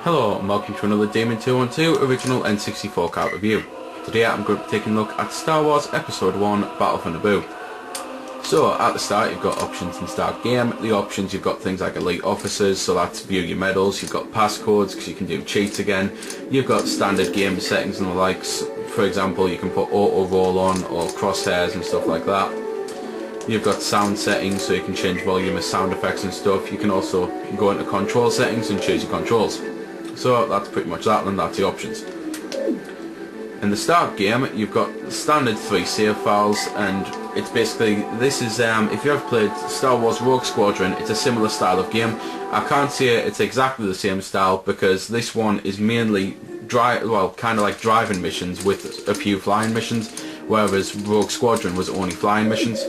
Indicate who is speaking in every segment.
Speaker 1: Hello and welcome to another Demon 212 original N64 card review. Today I'm going to be taking a look at Star Wars Episode 1 Battle for Naboo. So at the start you've got options in start game. The options, you've got things like elite officers, so that's view your medals. You've got passcodes because you can do cheats again. You've got standard game settings and the likes. For example, you can put auto roll on or crosshairs and stuff like that. You've got sound settings, so you can change volume of sound effects and stuff. You can also go into control settings and choose your controls. So that's pretty much that, and that's the options. In the start game, you've got standard 3 save files, and it's basically, this is, if you ever played Star Wars Rogue Squadron, it's a similar style of game. I can't say it's exactly the same style, because this one is mainly, kind of like driving missions with a few flying missions, whereas Rogue Squadron was only flying missions.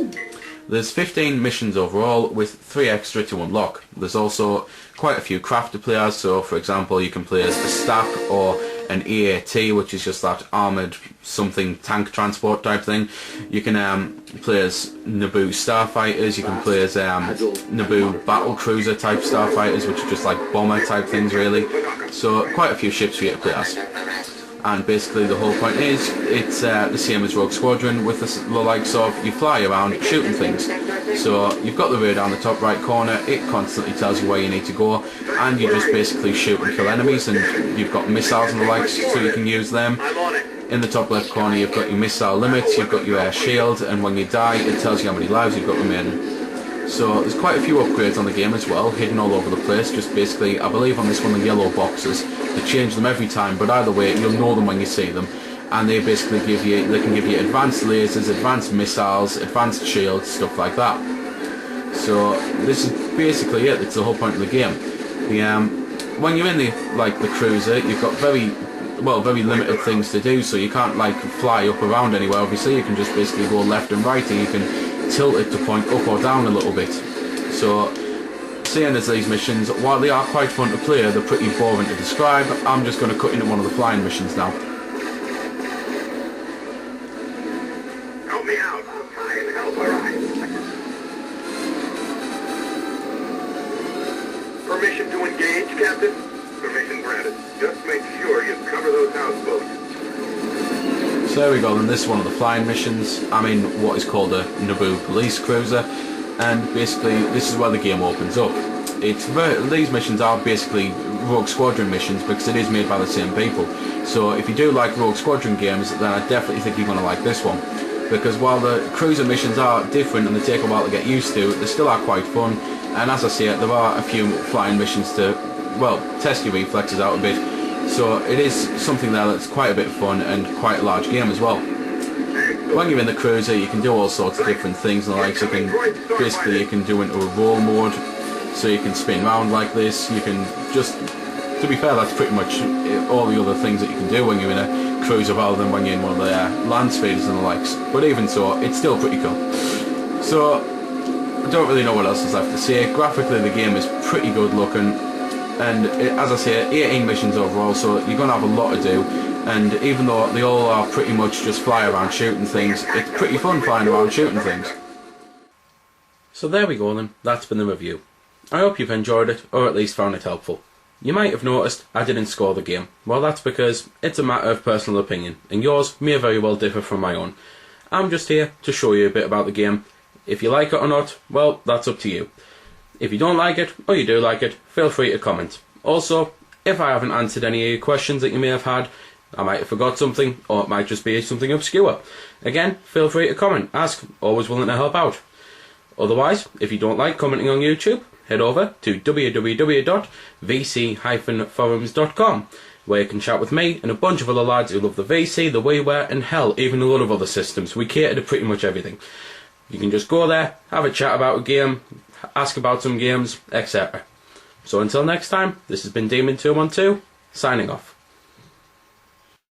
Speaker 1: There's 15 missions overall, with 3 extra to unlock. There's also quite a few crafter players, so for example you can play as a stack or an EAT, which is just that armoured something tank transport type thing. You can play as Naboo starfighters, you can play as Naboo battle cruiser type starfighters, which are just like bomber type things really. So quite a few ships for you to play as. And basically the whole point is, it's the same as Rogue Squadron, with the likes of you fly around shooting things. So you've got the radar on the top right corner, it constantly tells you where you need to go, and you just basically shoot and kill enemies, and you've got missiles and the likes, so you can use them. In the top left corner you've got your missile limits, you've got your air shield, and when you die it tells you how many lives you've got remaining. So there's quite a few upgrades on the game as well, hidden all over the place. Just basically, I believe on this one, the yellow boxes, they change them every time, but either way you'll know them when you see them, and they basically can give you advanced lasers, advanced missiles, advanced shields, stuff like that. So this is basically it. It's the whole point of the game. When you're in the cruiser, you've got very limited things to do, so you can't fly up around anywhere. Obviously you can just basically go left and right, and you can tilt it to point up or down a little bit. So seeing as these missions, while they are quite fun to play, they're pretty boring to describe. I'm just going to cut into one of the flying missions now.
Speaker 2: Help me out. I'll try and help her out. Permission to engage, Captain? Permission granted. Just make sure you cover those houseboats.
Speaker 1: So there we go, and this is one of the flying missions. I'm in what is called a Naboo police cruiser, and basically this is where the game opens up. These missions are basically Rogue Squadron missions because it is made by the same people. So if you do like Rogue Squadron games, then I definitely think you're going to like this one. Because while the cruiser missions are different and they take a while to get used to, they still are quite fun. And as I say, there are a few flying missions to, test your reflexes out a bit. So it is something there that's quite a bit of fun and quite a large game as well. When you're in the cruiser you can do all sorts of different things and the likes. You can do into a roll mode, so you can spin around like this. You can just, to be fair, that's pretty much all the other things that you can do when you're in a cruiser rather than when you're in one of the land speeders and the likes. But even so, it's still pretty cool. So I don't really know what else is left to say. Graphically the game is pretty good looking. And as I say, 18 missions overall, so you're going to have a lot to do. And even though they all are pretty much just fly around shooting things, it's pretty fun flying around shooting things. So there we go then, that's been the review. I hope you've enjoyed it, or at least found it helpful. You might have noticed I didn't score the game. Well, that's because it's a matter of personal opinion, and yours may very well differ from my own. I'm just here to show you a bit about the game. If you like it or not, well, that's up to you. If you don't like it, or you do like it, feel free to comment. Also, if I haven't answered any of your questions that you may have had, I might have forgot something, or it might just be something obscure. Again, feel free to comment, ask, always willing to help out. Otherwise, if you don't like commenting on YouTube, head over to www.vc-forums.com, where you can chat with me and a bunch of other lads who love the VC, the WiiWare, and hell, even a lot of other systems. We cater to pretty much everything. You can just go there, have a chat about a game, ask about some games, etc. So until next time, this has been Demon 212, signing off.